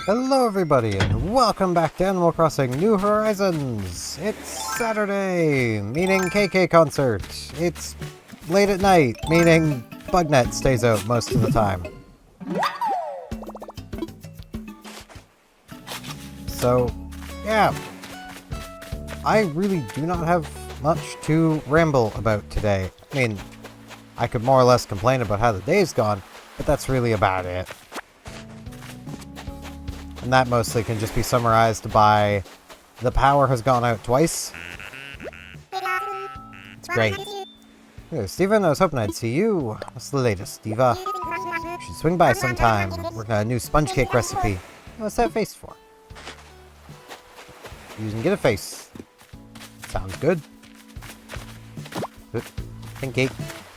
Hello everybody, and welcome back to Animal Crossing New Horizons! It's Saturday, meaning KK concert. It's late at night, meaning Bugnet stays out most of the time. So, yeah. I really do not have much to ramble about today. I mean, I could more or less complain about how the day's gone, but that's really about it. And that mostly can just be summarized by the power has gone out twice. It's great. Hey, Steven, I was hoping I'd see you. What's the latest, Diva? Should swing by sometime. Working on a new sponge cake recipe. What's that face for? You can get a face. Sounds good. Pinky,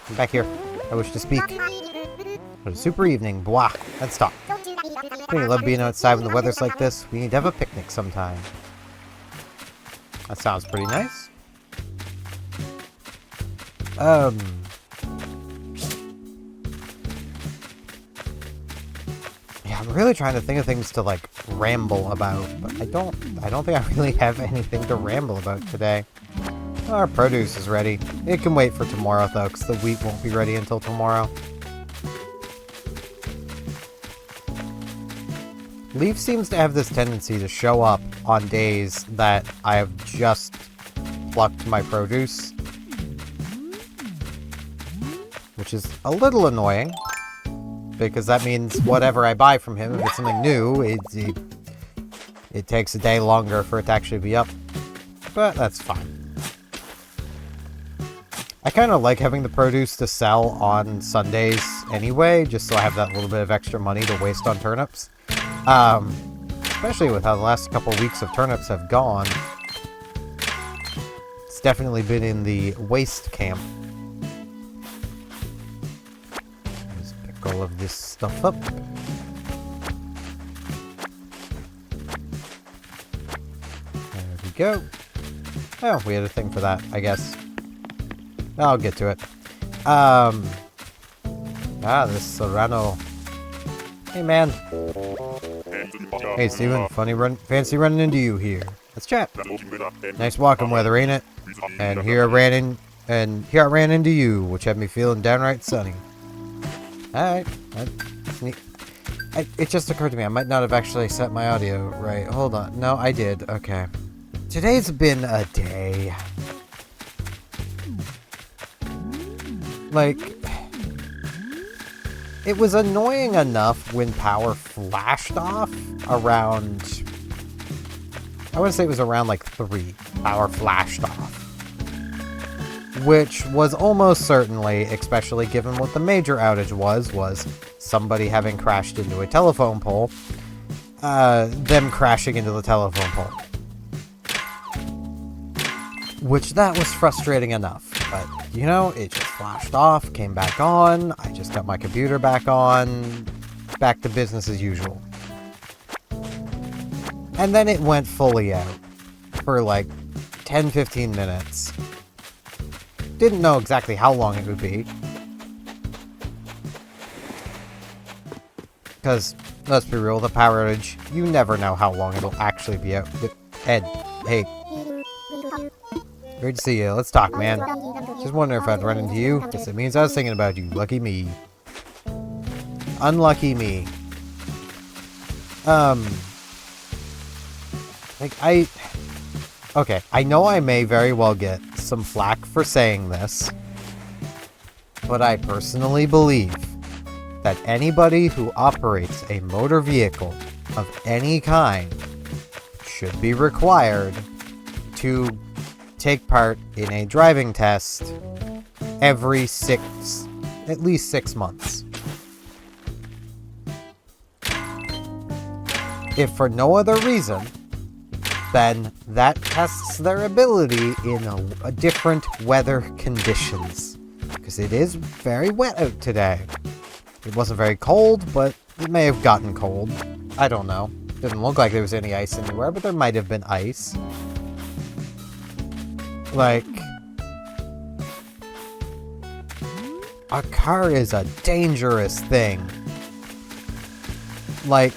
come back here. I wish to speak. What a super evening. Blah. Let's stop. Don't you love being outside when the weather's like this? We need to have a picnic sometime. That sounds pretty nice. Yeah, I'm really trying to think of things to, like, ramble about, but I don't think I really have anything to ramble about today. Our produce is ready. It can wait for tomorrow, though, because the wheat won't be ready until tomorrow. Leaf seems to have this tendency to show up on days that I have just plucked my produce, which is a little annoying, because that means whatever I buy from him, if it's something new, it takes a day longer for it to actually be up, but that's fine. I kind of like having the produce to sell on Sundays anyway, just so I have that little bit of extra money to waste on turnips. Especially with how the last couple weeks of turnips have gone. It's definitely been in the waste camp. Let's pick all of this stuff up. There we go. Oh, we had a thing for that, I guess. I'll get to it. This Serrano. Hey, man. Hey, Steven. Fancy running into you here. Let's chat. Nice walking weather, ain't it? And here I ran into you, which had me feeling downright sunny. Alright. It just occurred to me, I might not have actually set my audio right. Hold on. No, I did. Okay. Today's been a day. Like, it was annoying enough when power flashed off around, I want to say it was around like 3, power flashed off. Which was almost certainly, especially given what the major outage was somebody having crashed into a telephone pole, them crashing into the telephone pole. Which that was frustrating enough, but, you know, it just flashed off, came back on, I just got my computer back on, back to business as usual. And then it went fully out for like 10-15 minutes. Didn't know exactly how long it would be. Because, let's be real, the power outage, you never know how long it'll actually be out. Ed, hey. Great to see you. Let's talk, man. Just wondering if I'd run into you. Guess it means I was thinking about you. Lucky me. Unlucky me. Okay, I know I may very well get some flack for saying this, but I personally believe that anybody who operates a motor vehicle of any kind should be required to take part in a driving test at least 6 months. If for no other reason, then that tests their ability in a different weather conditions. Because it is very wet out today. It wasn't very cold, but it may have gotten cold. I don't know. Didn't look like there was any ice anywhere, but there might have been ice. Like, a car is a dangerous thing. Like,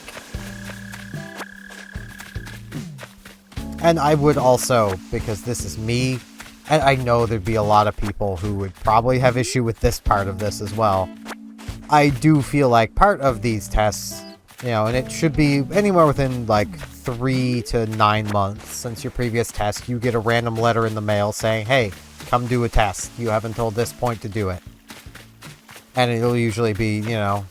and I would also, because this is me, and I know there'd be a lot of people who would probably have issue with this part of this as well. I do feel like part of these tests, you know, and it should be anywhere within like 3 to 9 months since your previous test, you get a random letter in the mail saying, hey, come do a test. You have until this point to do it. And it'll usually be, you know,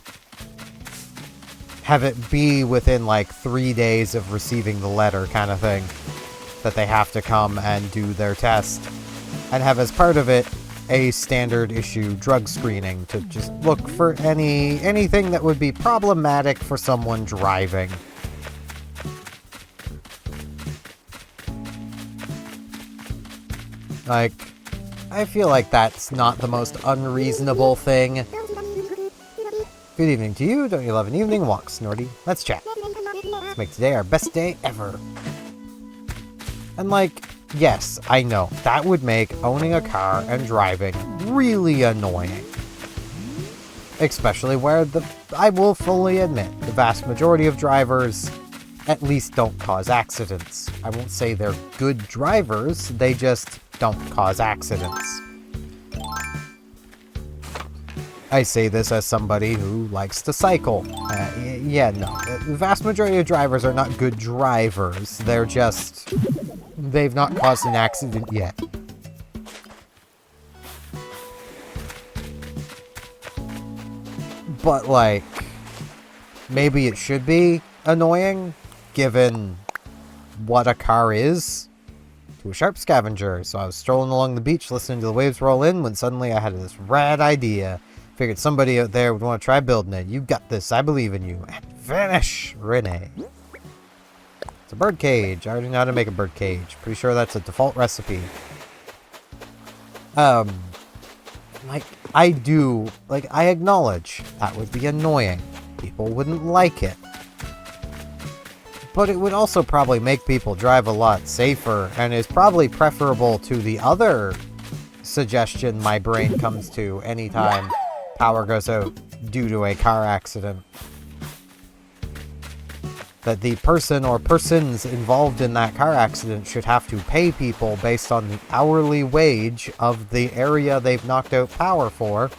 have it be within like 3 days of receiving the letter kind of thing that they have to come and do their test. And have as part of it a standard issue drug screening to just look for anything that would be problematic for someone driving. Like, I feel like that's not the most unreasonable thing. Good evening to you. Don't you love an evening walk, Snorty? Let's chat. Let's make today our best day ever. And like, yes, I know, that would make owning a car and driving really annoying. Especially where I will fully admit, the vast majority of drivers at least don't cause accidents. I won't say they're good drivers, they just don't cause accidents. I say this as somebody who likes to cycle. Yeah, no, the vast majority of drivers are not good drivers, they're just... they've not caused an accident yet. But, like, maybe it should be annoying, given what a car is to a sharp scavenger. So I was strolling along the beach listening to the waves roll in when suddenly I had this rad idea. Figured somebody out there would want to try building it. You got this, I believe in you. And vanish, Renee. It's a bird cage. I already know how to make a bird cage. Pretty sure that's a default recipe. Like, I acknowledge that would be annoying. People wouldn't like it. But it would also probably make people drive a lot safer, and is probably preferable to the other suggestion my brain comes to anytime power goes out due to a car accident. That the person or persons involved in that car accident should have to pay people based on the hourly wage of the area they've knocked out power for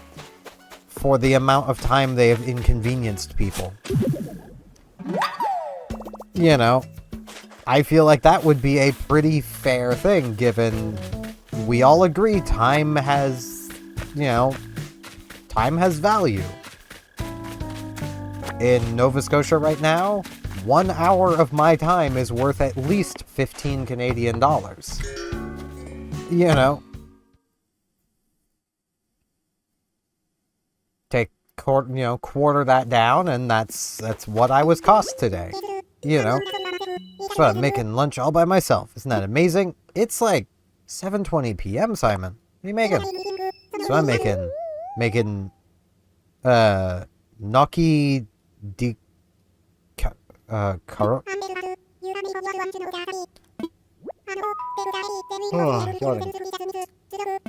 the amount of time they have inconvenienced people. You know, I feel like that would be a pretty fair thing, given we all agree time has, you know, time has value. In Nova Scotia right now, 1 hour of my time is worth at least 15 Canadian dollars. You know. Take, quarter that down, and that's what I was cost today. You know. So I'm making lunch all by myself. Isn't that amazing? It's like 7:20 p.m., Simon. What are you making? So I'm making gnocchi di caro. Oh, yawning.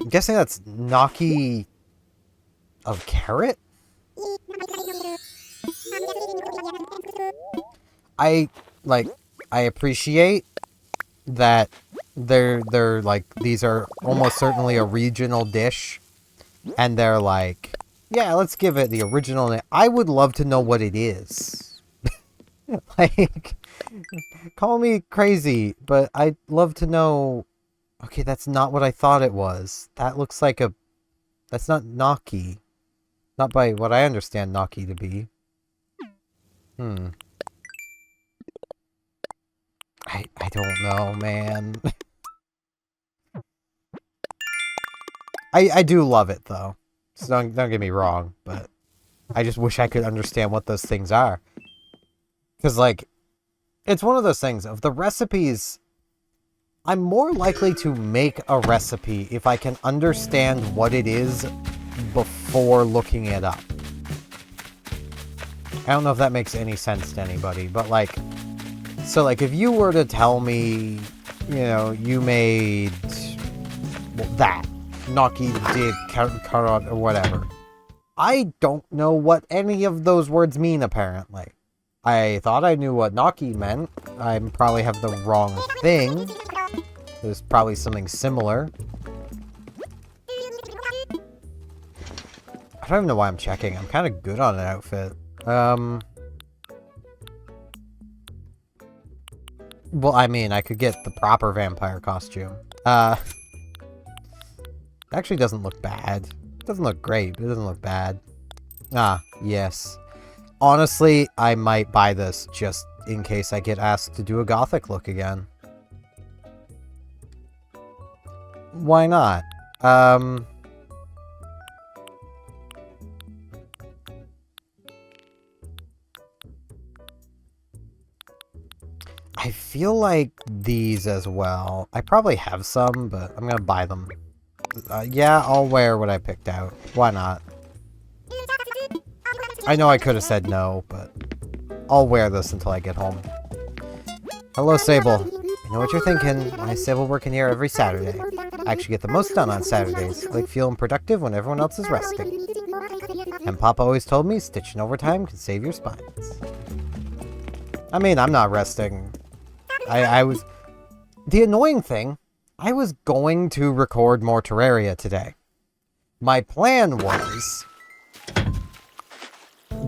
I'm guessing that's gnocchi of carrot? I appreciate that they're like, these are almost certainly a regional dish, and they're like, yeah, let's give it the original name. I would love to know what it is. Like, call me crazy, but I'd love to know. Okay, that's not what I thought it was. That looks like that's not gnocchi. Not by what I understand gnocchi to be. I don't know, man. I do love it, though. So don't get me wrong, but I just wish I could understand what those things are. Because, like, it's one of those things, of the recipes, I'm more likely to make a recipe if I can understand what it is before looking it up. I don't know if that makes any sense to anybody, but, like, So, like, if you were to tell me, you know, you made that, Noki did Karot or whatever, I don't know what any of those words mean, apparently. I thought I knew what Noki meant. I probably have the wrong thing. There's probably something similar. I don't even know why I'm checking. I'm kind of good on an outfit. Well, I mean, I could get the proper vampire costume. It actually doesn't look bad. It doesn't look great, but it doesn't look bad. Ah, yes. Honestly, I might buy this just in case I get asked to do a gothic look again. Why not? I feel like these as well. I probably have some, but I'm gonna buy them. Yeah, I'll wear what I picked out. Why not? I know I could have said no, but I'll wear this until I get home. Hello, Sable. I know what you're thinking. Why is Sable working here every Saturday? I actually get the most done on Saturdays, like feeling productive when everyone else is resting. And Papa always told me stitching overtime can save your spines. I mean, I'm not resting. I was... The annoying thing, I was going to record more Terraria today. My plan was...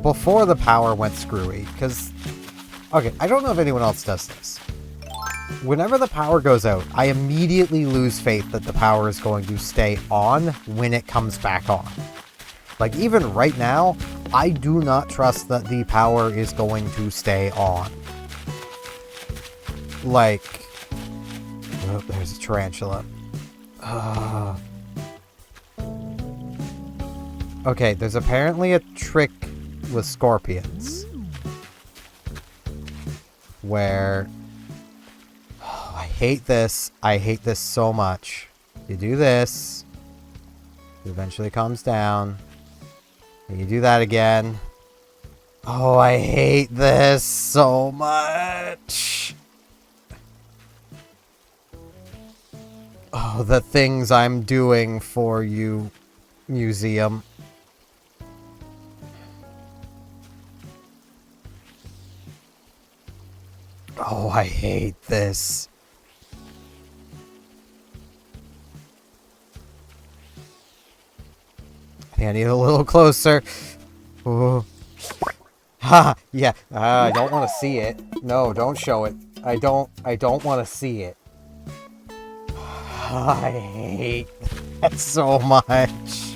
Before the power went screwy, because... Okay, I don't know if anyone else does this. Whenever the power goes out, I immediately lose faith that the power is going to stay on when it comes back on. Like, even right now, I do not trust that the power is going to stay on. Like... Oh, there's a tarantula. Okay, there's apparently a trick with scorpions. Where... Oh, I hate this. I hate this so much. You do this. It eventually calms down. And you do that again. Oh, I hate this so much. Oh, the things I'm doing for you, museum. Oh, I hate this. I think I need a little closer. Oh. Ha! Yeah. I don't want to see it. No, don't show it. I don't want to see it. I hate that so much.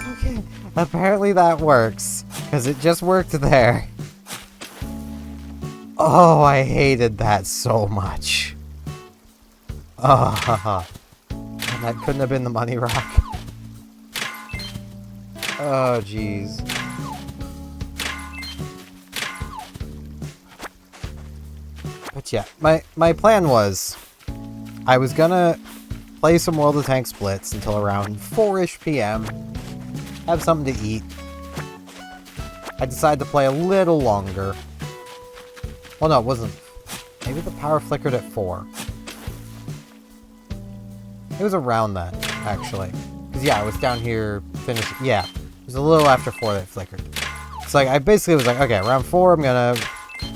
Okay. Apparently that works. Because it just worked there. Oh, I hated that so much. Oh, and that couldn't have been the money rock. Oh, jeez. But yeah, my plan was... I was gonna play some World of Tanks Blitz until around 4-ish p.m. Have something to eat. I decided to play a little longer. Well, no, it wasn't. Maybe the power flickered at 4. It was around that, actually. Because, yeah, I was down here finishing... Yeah, it was a little after 4 that it flickered. So, like, I basically was like, okay, around 4, I'm gonna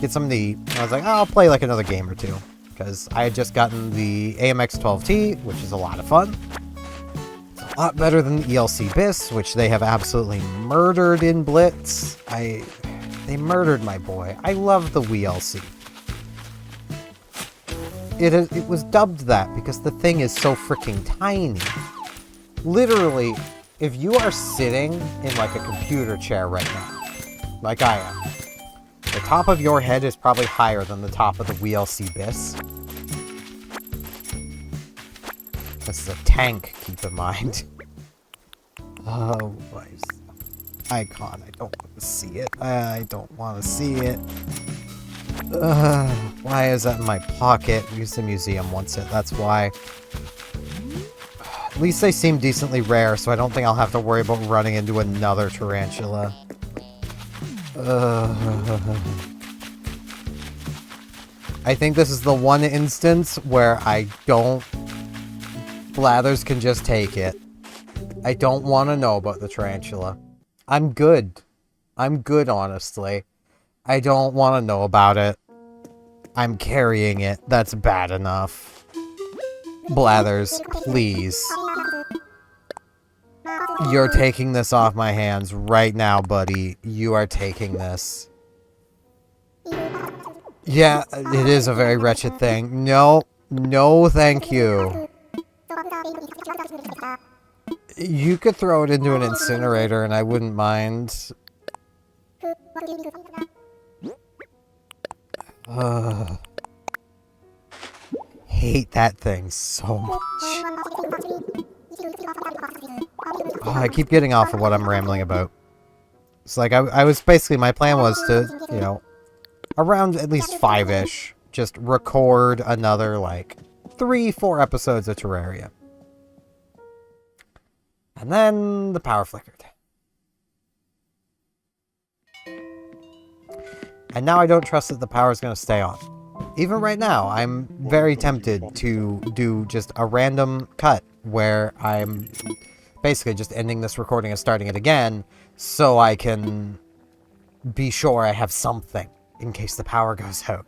get something to eat. And I was like, oh, I'll play, like, another game or two. Because I had just gotten the AMX 12T, which is a lot of fun. It's a lot better than the ELC BIS, which they have absolutely murdered in Blitz. They murdered my boy. I love the WLC. It was dubbed that because the thing is so freaking tiny. Literally, if you are sitting in like a computer chair right now, like I am, the top of your head is probably higher than the top of the WLC BIS. This is a tank, keep in mind. Oh, icon. I don't want to see it. I don't want to see it. Why is that in my pocket? Because the museum wants it. That's why. At least they seem decently rare, so I don't think I'll have to worry about running into another tarantula. I think this is the one instance where I don't... Blathers can just take it. I don't want to know about the tarantula. I'm good. I'm good, honestly. I don't want to know about it. I'm carrying it. That's bad enough. Blathers, please. You're taking this off my hands right now, buddy. You are taking this. Yeah, it is a very wretched thing. No, no thank you. You could throw it into an incinerator and I wouldn't mind. Hate that thing so much. Oh, I keep getting off of what I'm rambling about. It's like I was basically, my plan was to, you know, around at least 5-ish, just record another like 3-4 episodes of Terraria. And then the power flickered. And now I don't trust that the power is going to stay on. Even right now, I'm very tempted to do just a random cut where I'm basically just ending this recording and starting it again so I can be sure I have something in case the power goes out.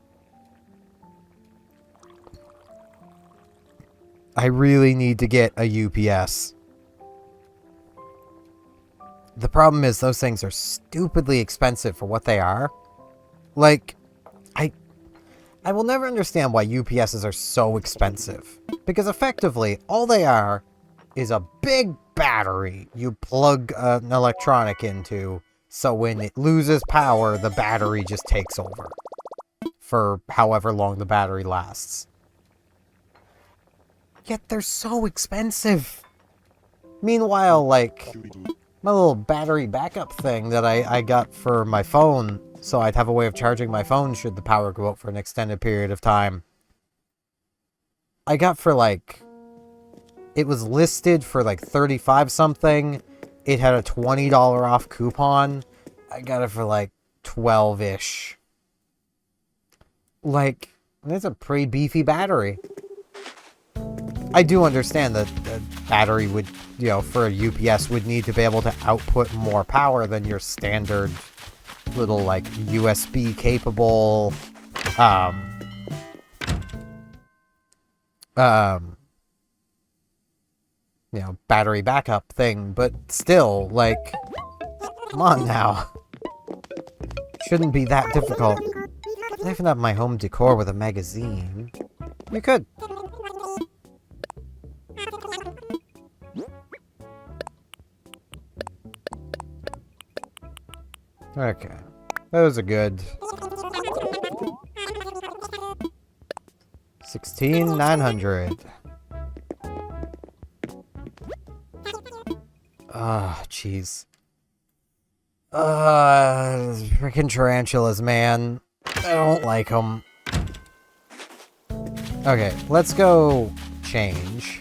I really need to get a UPS. The problem is those things are stupidly expensive for what they are. Like, I will never understand why UPSs are so expensive. Because effectively, all they are is a big battery you plug an electronic into, so when it loses power, the battery just takes over. For however long the battery lasts. Yet they're so expensive. Meanwhile, like, my little battery backup thing that I got for my phone, so I'd have a way of charging my phone should the power go out for an extended period of time. I got for like, it was listed for like 35 something. It had a $20 off coupon. I got it for like 12-ish. Like, it's a pretty beefy battery. I do understand that the battery would, you know, for a UPS would need to be able to output more power than your standard little, like, USB capable, you know, battery backup thing, but still, like, come on now. Shouldn't be that difficult. Liven up my home decor with a magazine. You could. Okay. Those are good. 16,900. Ah, jeez. Freaking tarantulas, man. I don't like them. Okay, let's go change.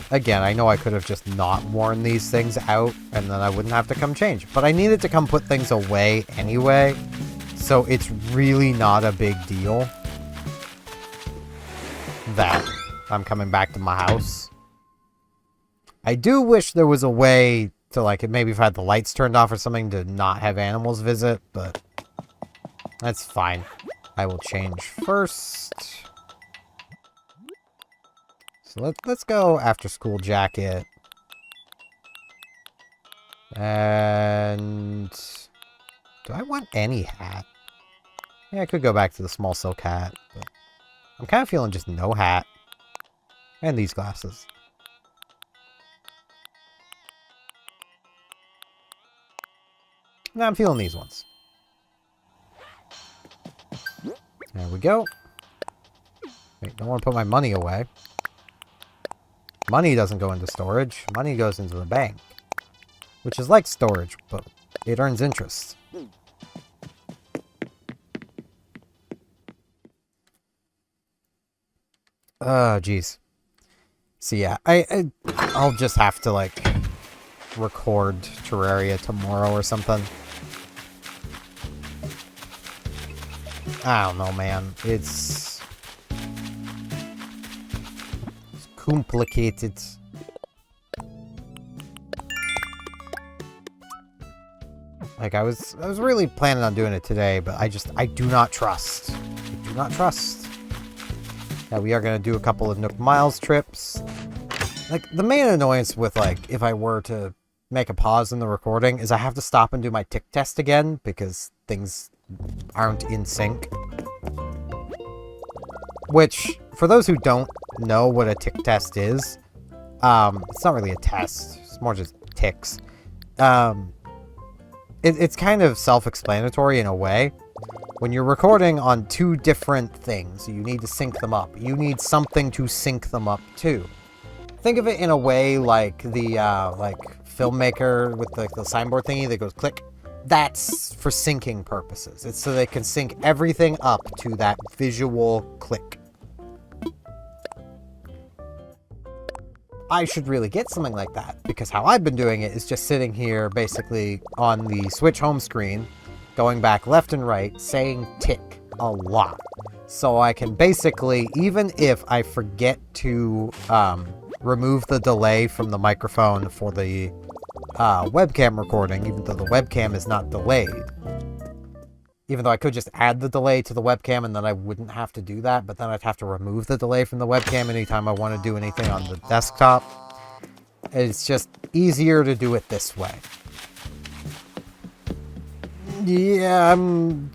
Again, I know I could have just not worn these things out, and then I wouldn't have to come change. But I needed to come put things away anyway, so it's really not a big deal that I'm coming back to my house. I do wish there was a way to, like, maybe if I had the lights turned off or something to not have animals visit, but that's fine. I will change first. So let's go after school jacket. And do I want any hat? Yeah, I could go back to the small silk hat, but I'm kind of feeling just no hat. And these glasses. Now I'm feeling these ones. There we go. Wait, don't want to put my money away. Money doesn't go into storage. Money goes into the bank. Which is like storage, but it earns interest. Oh, jeez. So yeah, I'll just have to, like, record Terraria tomorrow or something. I don't know, man. It's complicated. Like, I was really planning on doing it today, but I do not trust. I do not trust. Yeah, we are going to do a couple of Nook Miles trips. Like, the main annoyance with, like, if I were to make a pause in the recording is I have to stop and do my tick test again because things aren't in sync. Which, for those who don't know what a tick test is, it's not really a test. It's more just ticks. It's kind of self-explanatory in a way. When you're recording on two different things, you need to sync them up. You need something to sync them up to. Think of it in a way like the like filmmaker with the signboard thingy that goes click. That's for syncing purposes. It's so they can sync everything up to that visual click. I should really get something like that, because how I've been doing it is just sitting here basically on the Switch home screen, going back left and right, saying tick a lot. So I can basically, even if I forget to remove the delay from the microphone for the webcam recording, even though the webcam is not delayed, even though I could just add the delay to the webcam and then I wouldn't have to do that, but then I'd have to remove the delay from the webcam anytime I want to do anything on the desktop. It's just easier to do it this way. Yeah, I'm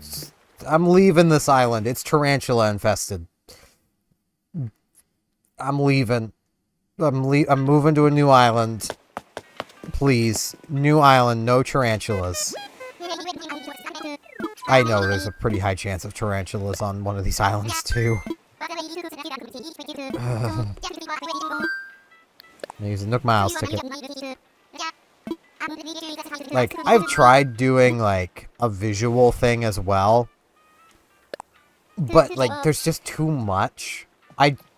leaving this island. It's tarantula infested. I'm leaving. I'm moving to a new island. Please. New island, no tarantulas. I know there's a pretty high chance of tarantulas on one of these islands, too. Use a Nook Miles ticket. Like, I've tried doing, like, a visual thing as well. But, like, there's just too much.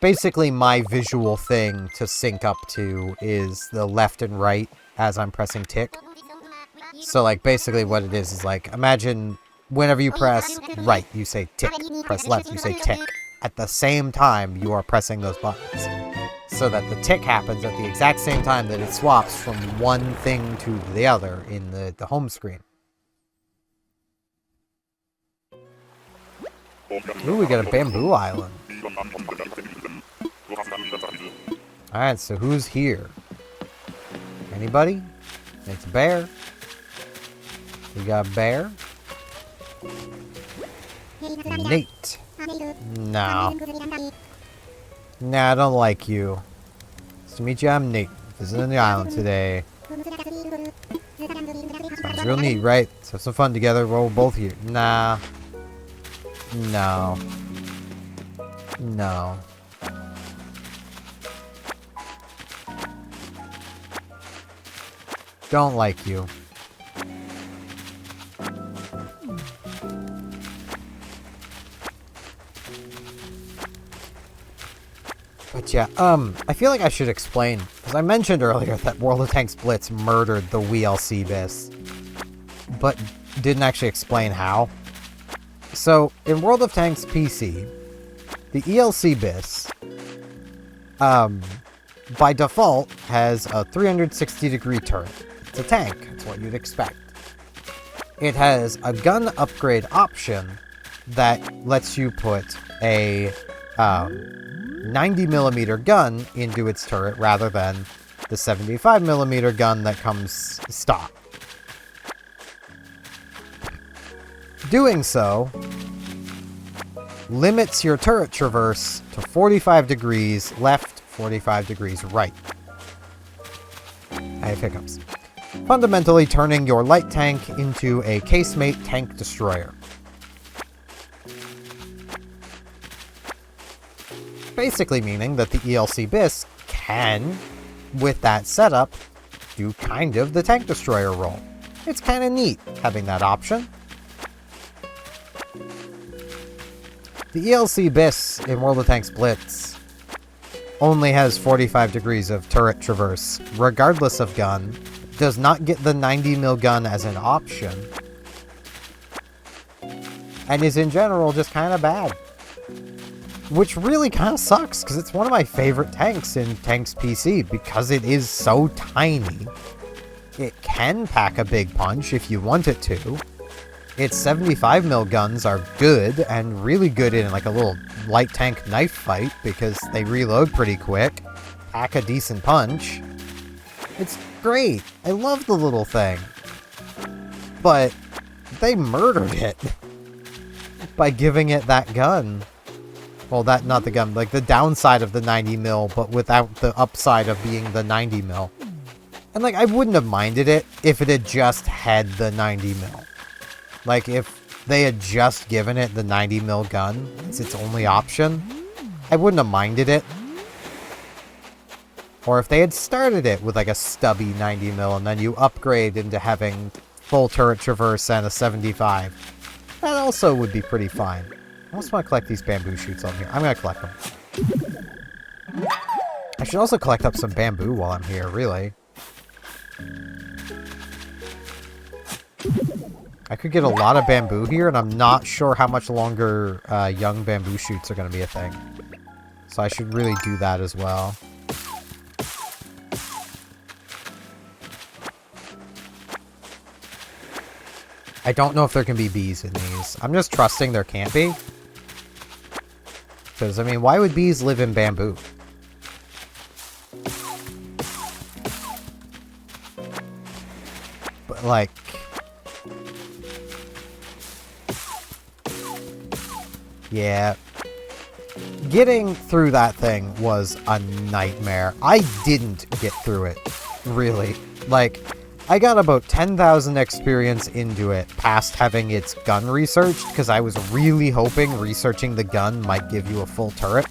Basically, my visual thing to sync up to is the left and right as I'm pressing tick. So, like, basically what it is like, imagine whenever you press right, you say tick. Press left, you say tick. At the same time, you are pressing those buttons. So that the tick happens at the exact same time that it swaps from one thing to the other in the home screen. Ooh, we got a bamboo island. Alright, so who's here? Anybody? It's a bear. We got a bear. Nate. No. Nah, I don't like you. Nice to meet you, I'm Nate. Visiting the island today. Sounds real neat, right? Let's have some fun together while we're both here. Nah. No. No. Don't like you. But yeah, I feel like I should explain, because I mentioned earlier that World of Tanks Blitz murdered the WLC BIS, but didn't actually explain how. So, in World of Tanks PC, the ELC BIS, by default, has a 360-degree turret. It's a tank. It's what you'd expect. It has a gun upgrade option that lets you put a 90mm gun into its turret rather than the 75mm gun that comes stock. Doing so limits your turret traverse to 45 degrees left, 45 degrees right. I have hiccups. Fundamentally turning your light tank into a casemate tank destroyer. Basically meaning that the ELC BIS can, with that setup, do kind of the tank destroyer role. It's kind of neat having that option. The ELC BIS in World of Tanks Blitz only has 45 degrees of turret traverse, regardless of gun, does not get the 90mm gun as an option, and is in general just kind of bad. Which really kind of sucks, because it's one of my favorite tanks in Tanks PC, because it is so tiny. It can pack a big punch if you want it to. Its 75mm guns are good, and really good in like a little light tank knife fight, because they reload pretty quick, pack a decent punch. It's great. I love the little thing. But they murdered it by giving it that gun. Well, not the gun, like the downside of the 90mm, but without the upside of being the 90mm. And like, I wouldn't have minded it if it had just had the 90mm. Like, if they had just given it the 90mm gun as its only option, I wouldn't have minded it. Or if they had started it with like a stubby 90mm and then you upgrade into having full turret traverse and a 75. That also would be pretty fine. I also want to collect these bamboo shoots on here. I'm going to collect them. I should also collect up some bamboo while I'm here, really. I could get a lot of bamboo here, and I'm not sure how much longer young bamboo shoots are going to be a thing. So I should really do that as well. I don't know if there can be bees in these. I'm just trusting there can't be. Because, I mean, why would bees live in bamboo? But, like... yeah. Getting through that thing was a nightmare. I didn't get through it, really. Like, I got about 10,000 experience into it past having its gun researched, because I was really hoping researching the gun might give you a full turret.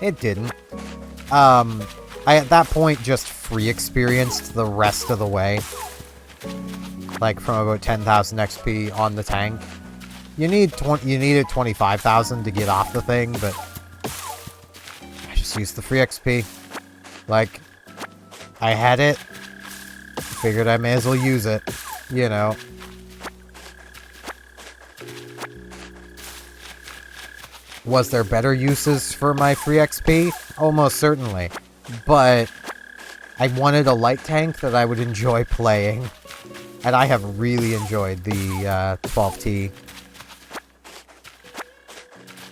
It didn't. I, at that point, just free experienced the rest of the way. Like, from about 10,000 XP on the tank. You needed 25,000 to get off the thing, but I just used the free XP. Like, I had it. Figured I may as well use it, you know. Was there better uses for my free XP? Almost certainly. But I wanted a light tank that I would enjoy playing. And I have really enjoyed the 12T.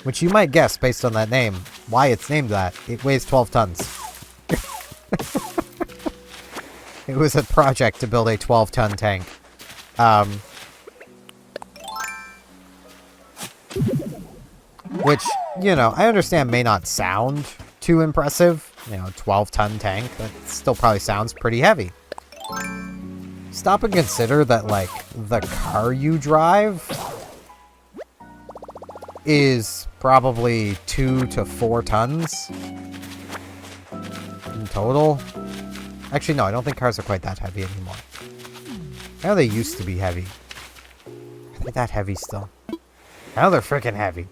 Which you might guess, based on that name, why it's named that. It weighs 12 tons. It was a project to build a 12-ton tank. Which, you know, I understand may not sound too impressive. You know, 12-ton tank. That still probably sounds pretty heavy. Stop and consider that, like, the car you drive is probably 2 to 4 tons in total. Actually, no, I don't think cars are quite that heavy anymore. I know they used to be heavy. Are they that heavy still? I know they're freaking heavy.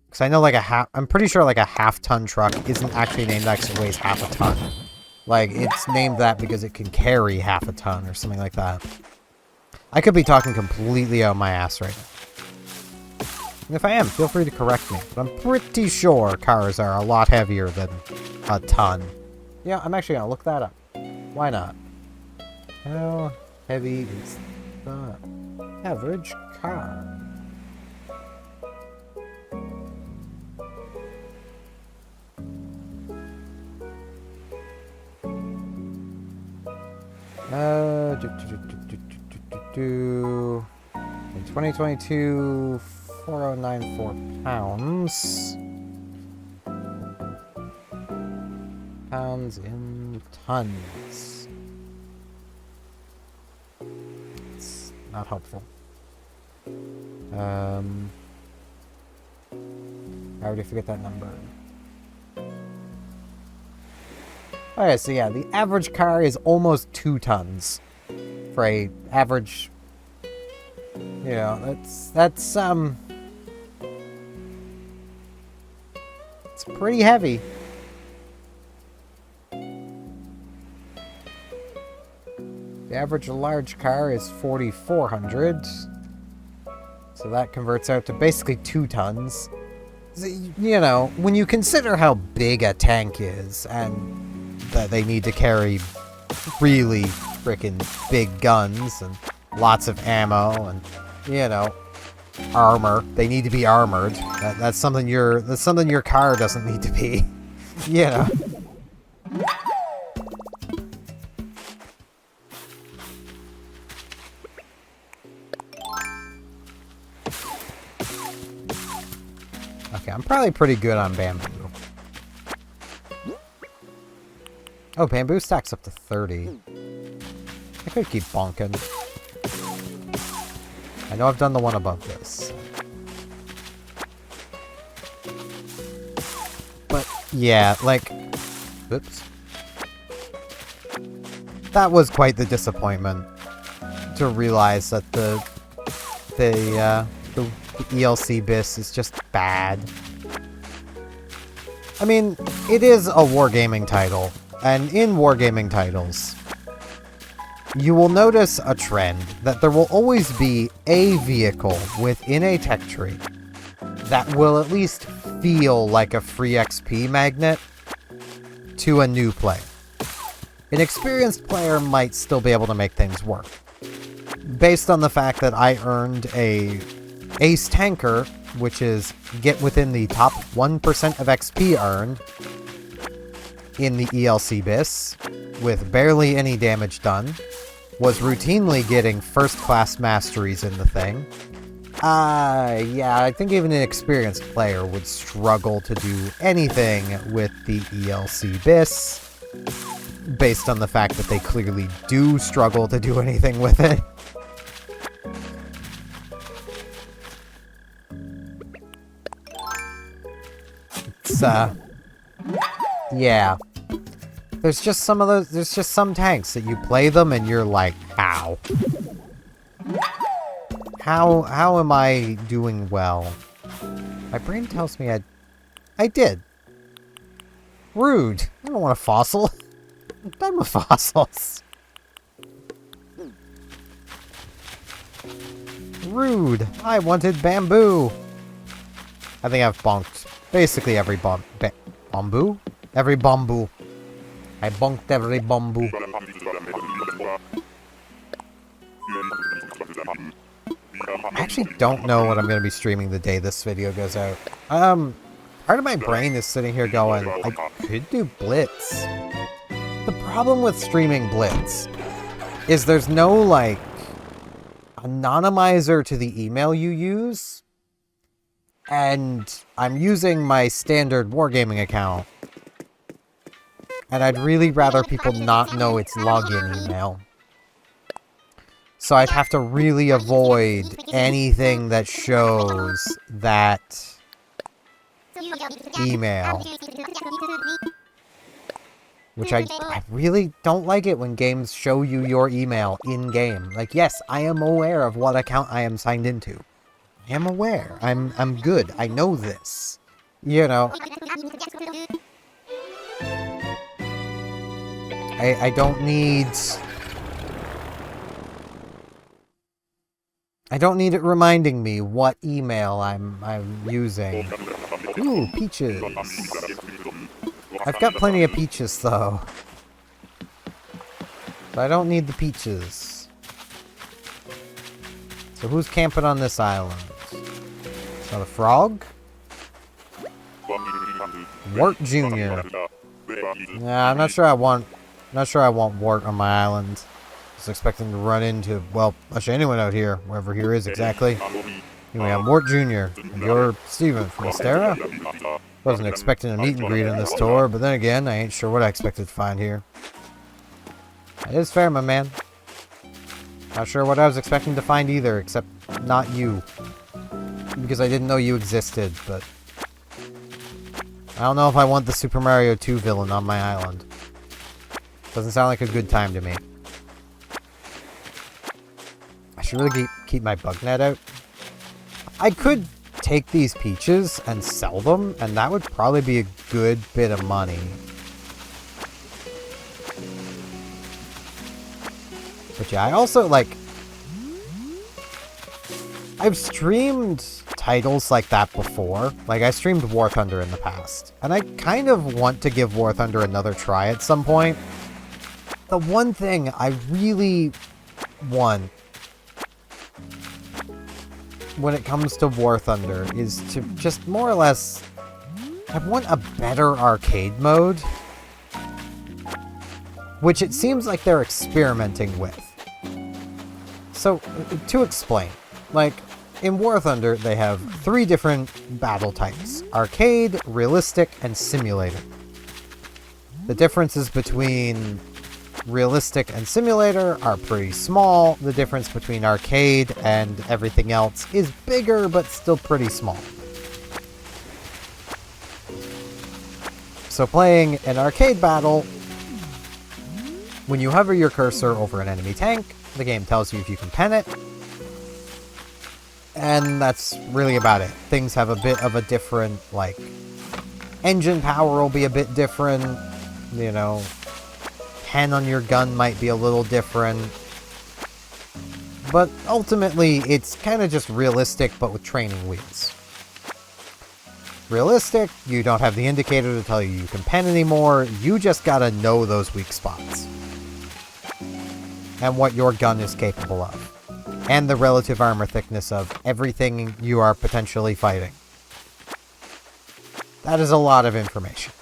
Because I know like I'm pretty sure like a half-ton truck isn't actually named that because it weighs half a ton. Like, it's named that because it can carry half a ton or something like that. I could be talking completely out of my ass right now. And if I am, feel free to correct me. But I'm pretty sure cars are a lot heavier than a ton. Yeah, I'm actually gonna look that up. Why not? How heavy is the average car? In 2022, 4094 pounds. Pounds in tons. It's not helpful. I already forget that number. Okay, so yeah, the average car is almost 2 tons for a average. You know, that's it's pretty heavy. The average large car is 4,400. So that converts out to basically 2 tons. You know, when you consider how big a tank is, and that they need to carry really freaking big guns, and lots of ammo, and, you know, armor. They need to be armored. That's something your car doesn't need to be. You know. Okay, I'm probably pretty good on bamboo. Oh, bamboo stacks up to 30. I could keep bonking. I know I've done the one above this. But, yeah, like... Oops. That was quite the disappointment. To realize that the ELC BIS is just bad. I mean, it is a wargaming title. And in wargaming titles, you will notice a trend that there will always be a vehicle within a tech tree that will at least feel like a free XP magnet to a new player. An experienced player might still be able to make things work. Based on the fact that I earned a ace tanker, which is get within the top 1% of XP earned in the ELC BIS, with barely any damage done, was routinely getting first-class masteries in the thing. Yeah, I think even an experienced player would struggle to do anything with the ELC BIS, based on the fact that they clearly do struggle to do anything with it. It's, yeah. There's just some tanks that you play them and you're like, how? How am I doing well? My brain tells me I did. Rude. I don't want a fossil. I'm done with fossils. Rude. I wanted bamboo. I think I've bonked basically every bamboo? Every bamboo. I bonked every bamboo. I actually don't know what I'm going to be streaming the day this video goes out. Part of my brain is sitting here going, I could do Blitz. The problem with streaming Blitz is there's no, like, anonymizer to the email you use. And I'm using my standard wargaming account. And I'd really rather people not know it's login email. So I'd have to really avoid anything that shows that email. Which I really don't like it when games show you your email in-game. Like, yes, I am aware of what account I am signed into. I am aware. I'm good. I know this. You know. I don't need... I don't need it reminding me what email I'm using. Ooh, peaches. I've got plenty of peaches, though. So I don't need the peaches. So who's camping on this island? Is that a frog? Wart Jr. Nah, I'm not sure I want Wart on my island. I was expecting to run into, well, actually anyone out here, wherever here is exactly. Anyway, I'm Wart Jr. and you're Steven from Astera. Wasn't expecting a meet and greet on this tour, but then again, I ain't sure what I expected to find here. It is fair, my man. Not sure what I was expecting to find either, except not you. Because I didn't know you existed, but... I don't know if I want the Super Mario 2 villain on my island. Doesn't sound like a good time to me. I should really keep my bug net out. I could take these peaches and sell them, and that would probably be a good bit of money. But yeah, I also, like... I've streamed titles like that before. Like, I streamed War Thunder in the past. And I kind of want to give War Thunder another try at some point. The one thing I really want when it comes to War Thunder is to just more or less... I want a better arcade mode. Which it seems like they're experimenting with. So, to explain. Like, in War Thunder, they have 3 different battle types. Arcade, realistic, and simulator. The differences between realistic and simulator are pretty small. The difference between arcade and everything else is bigger, but still pretty small. So playing an arcade battle, when you hover your cursor over an enemy tank, the game tells you if you can pen it. And that's really about it. Things have a bit of a different, like, engine power will be a bit different, you know, pen on your gun might be a little different. But ultimately, it's kind of just realistic, but with training wheels. Realistic, you don't have the indicator to tell you can pen anymore, you just gotta know those weak spots. And what your gun is capable of. And the relative armor thickness of everything you are potentially fighting. That is a lot of information.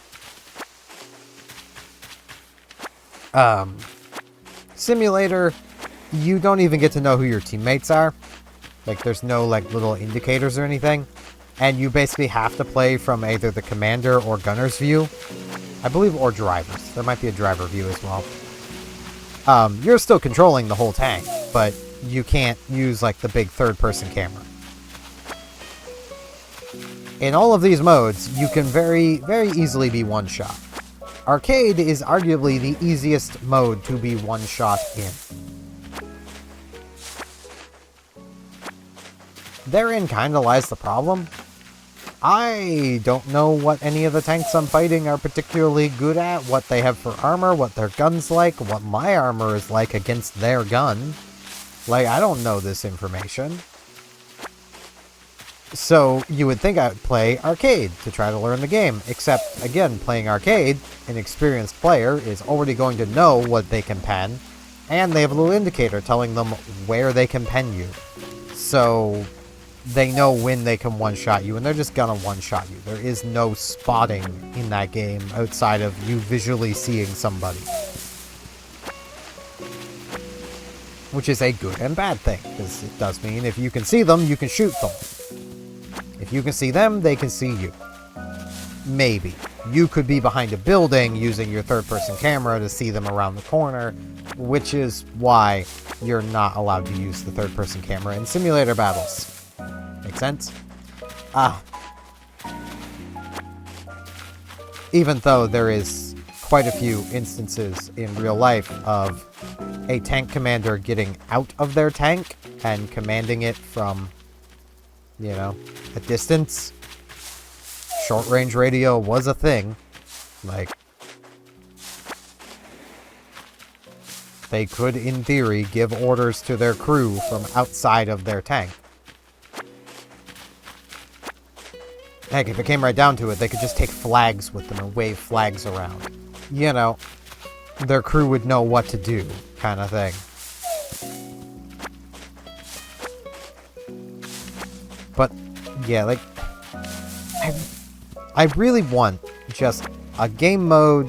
Simulator, you don't even get to know who your teammates are. Like, there's no, like, little indicators or anything. And you basically have to play from either the commander or gunner's view. I believe, or drivers. There might be a driver view as well. You're still controlling the whole tank, but you can't use, like, the big third-person camera. In all of these modes, you can very, very easily be one-shot. Arcade is arguably the easiest mode to be one-shot in. Therein kinda lies the problem. I don't know what any of the tanks I'm fighting are particularly good at, what they have for armor, what their gun's like, what my armor is like against their gun. Like, I don't know this information. So, you would think I would play arcade to try to learn the game. Except, again, playing arcade, an experienced player is already going to know what they can pen, and they have a little indicator telling them where they can pen you. So, they know when they can one-shot you, and they're just gonna one-shot you. There is no spotting in that game outside of you visually seeing somebody. Which is a good and bad thing, because it does mean if you can see them, you can shoot them. If you can see them, they can see you. Maybe. You could be behind a building using your third-person camera to see them around the corner, which is why you're not allowed to use the third-person camera in simulator battles. Make sense? Even though there is quite a few instances in real life of a tank commander getting out of their tank and commanding it from, you know, a distance. Short-range radio was a thing. Like, they could, in theory, give orders to their crew from outside of their tank. Heck, if it came right down to it, they could just take flags with them and wave flags around. You know, their crew would know what to do, kind of thing. But, yeah, like, I really want just a game mode,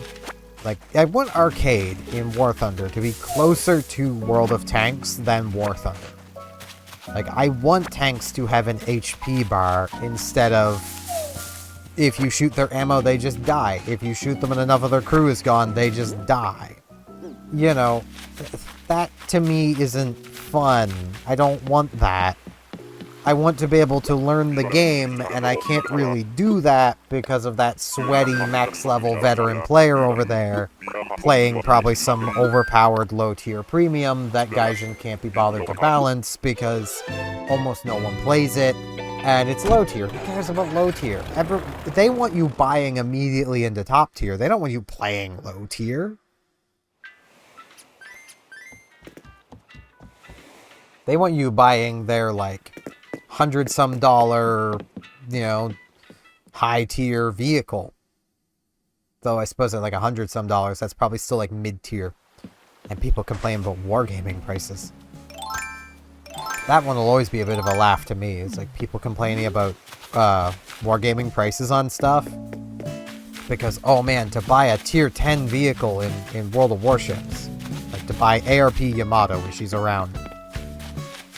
like, I want arcade in War Thunder to be closer to World of Tanks than War Thunder. Like, I want tanks to have an HP bar instead of, if you shoot their ammo, they just die. If you shoot them and enough of their crew is gone, they just die. You know, that to me isn't fun. I don't want that. I want to be able to learn the game, and I can't really do that because of that sweaty max-level veteran player over there playing probably some overpowered low-tier premium that Gaijin can't be bothered to balance because almost no one plays it, and it's low-tier. Who cares about low-tier? They want you buying immediately into top-tier. They don't want you playing low-tier. They want you buying their, like, $100-some dollar, high tier vehicle. Though I suppose at like $100-some dollars, that's probably still like mid tier. And people complain about wargaming prices. That one will always be a bit of a laugh to me. It's like people complaining about wargaming prices on stuff. Because, oh man, to buy a tier 10 vehicle in World of Warships, like to buy ARP Yamato when she's around,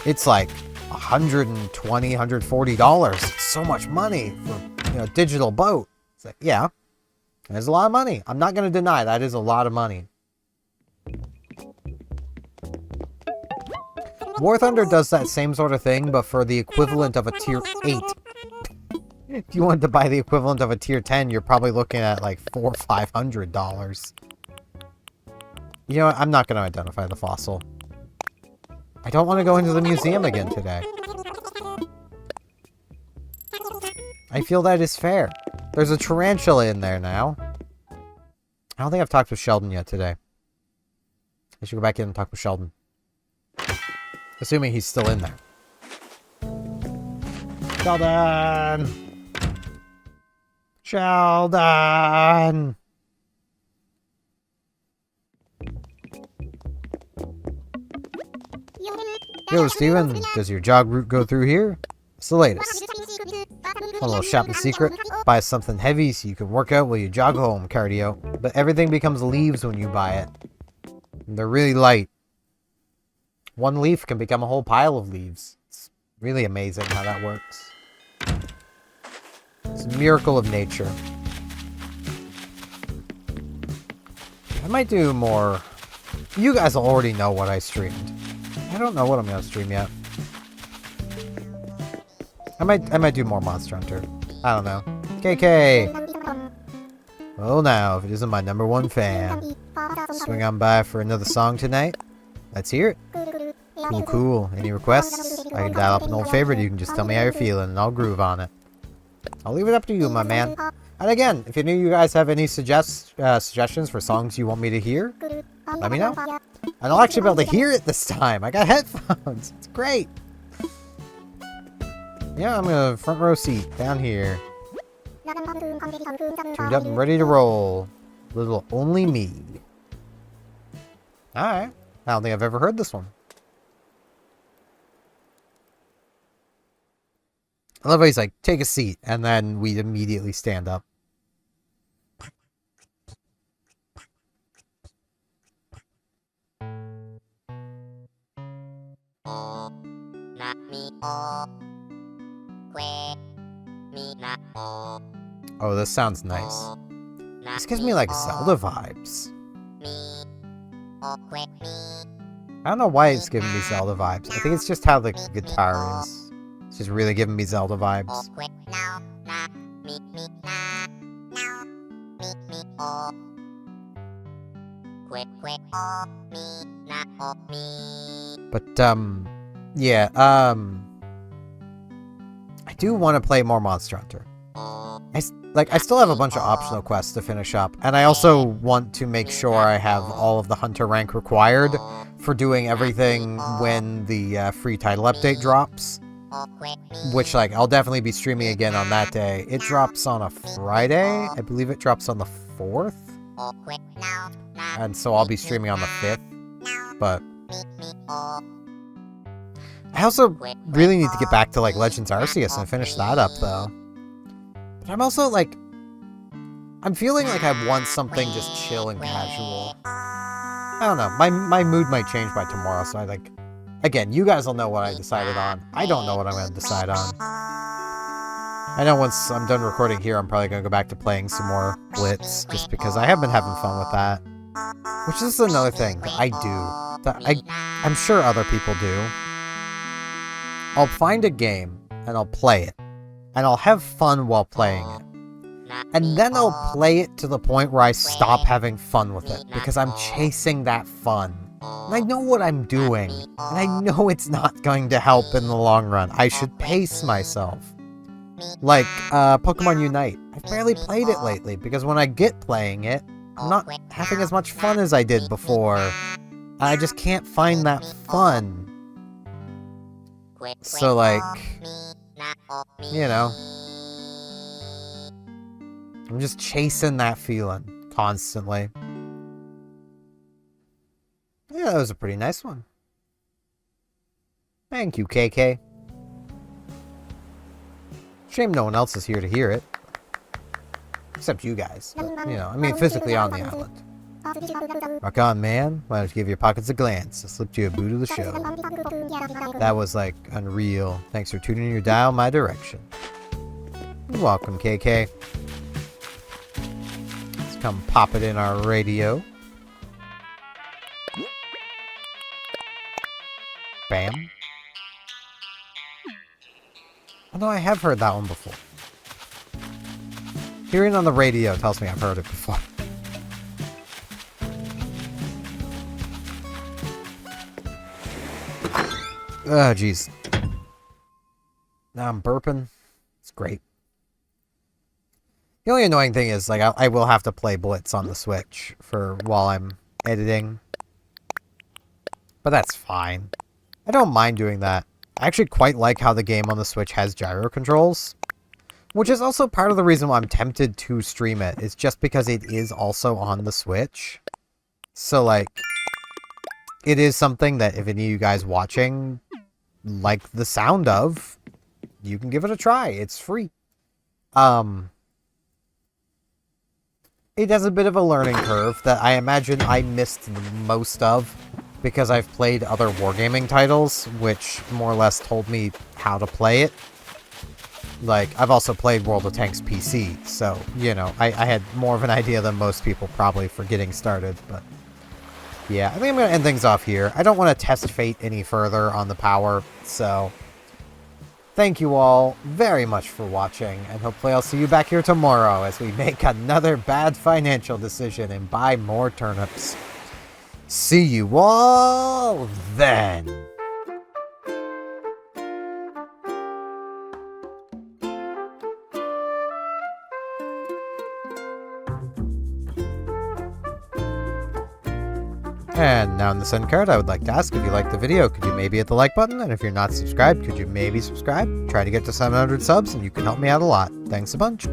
it's like $120, $140. It's so much money for a digital boat. It's like, yeah, there's a lot of money. I'm not going to deny that is a lot of money. War Thunder does that same sort of thing, but for the equivalent of a tier 8. If you wanted to buy the equivalent of a tier 10, you're probably looking at like $400 or $500. You know what? I'm not going to identify the fossil. I don't want to go into the museum again today. I feel that is fair. There's a tarantula in there now. I don't think I've talked with Sheldon yet today. I should go back in and talk with Sheldon. Assuming he's still in there. Sheldon! Sheldon! Yo, Steven, does your jog route go through here? It's the latest. A little shopping secret. Buy something heavy so you can work out while you jog home, cardio. But everything becomes leaves when you buy it. And they're really light. One leaf can become a whole pile of leaves. It's really amazing how that works. It's a miracle of nature. I might do more. You guys already know what I streamed. I don't know what I'm gonna stream yet. I might do more Monster Hunter. I don't know. KK! Well now, if it isn't my #1 fan. Swing on by for another song tonight? Let's hear it. Cool. Any requests? I can dial up an old favorite. You can just tell me how you're feeling, and I'll groove on it. I'll leave it up to you, my man. And again, if any of you guys have any suggestions for songs you want me to hear, let me know. And I'll actually be able to hear it this time. I got headphones. It's great. Yeah, I'm gonna front row seat down here. Tuned up and ready to roll. Little Only Me. Alright. I don't think I've ever heard this one. I love how he's like, take a seat, and then we immediately stand up. Oh, this sounds nice. This gives me like Zelda vibes. I don't know why it's giving me Zelda vibes. I think it's just how the guitar is. It's just really giving me Zelda vibes. But, yeah, I do want to play more Monster Hunter. I still have a bunch of optional quests to finish up, and I also want to make sure I have all of the Hunter rank required for doing everything when the free title update drops. Which, like, I'll definitely be streaming again on that day. It drops on a Friday. I believe it drops on the 4th. And so I'll be streaming on the 5th. But I also really need to get back to, like, Legends Arceus and finish that up, though. But I'm also, like, I'm feeling like I want something just chill and casual. I don't know. My mood might change by tomorrow, so again, you guys will know what I decided on. I don't know what I'm going to decide on. I know once I'm done recording here, I'm probably going to go back to playing some more Blitz, just because I have been having fun with that. Which is another thing that I do, that I'm sure other people do. I'll find a game, and I'll play it. And I'll have fun while playing it. And then I'll play it to the point where I stop having fun with it, because I'm chasing that fun. And I know what I'm doing, and I know it's not going to help in the long run. I should pace myself. Like, Pokemon Unite. I've barely played it lately, because when I get playing it, I'm not having as much fun as I did before. I just can't find that fun. So, like, you know, I'm just chasing that feeling constantly. Yeah, that was a pretty nice one. Thank you, KK. Shame no one else is here to hear it. Except you guys. But, you know, I mean, physically on the island. Rock on, man. Why don't you give your pockets a glance? I slipped you a boot of the show. That was, like, unreal. Thanks for tuning your dial my direction. You're welcome, KK. Let's come pop it in our radio. Bam. Although I have heard that one before. Hearing on the radio tells me I've heard it before. Oh, jeez. Now I'm burping. It's great. The only annoying thing is, like, I will have to play Blitz on the Switch for while I'm editing. But that's fine. I don't mind doing that. I actually quite like how the game on the Switch has gyro controls. Which is also part of the reason why I'm tempted to stream it. It's just because it is also on the Switch. So, like, it is something that if any of you guys watching like the sound of, you can give it a try. It's free. It has a bit of a learning curve that I imagine I missed the most of because I've played other wargaming titles, which more or less told me how to play it. Like, I've also played World of Tanks PC, so, you know, I had more of an idea than most people probably for getting started, but yeah, I think I'm going to end things off here. I don't want to test fate any further on the power, so thank you all very much for watching, and hopefully I'll see you back here tomorrow as we make another bad financial decision and buy more turnips. See you all then! And now in this end card, I would like to ask if you liked the video, could you maybe hit the like button? And if you're not subscribed, could you maybe subscribe? Try to get to 700 subs and you can help me out a lot. Thanks a bunch.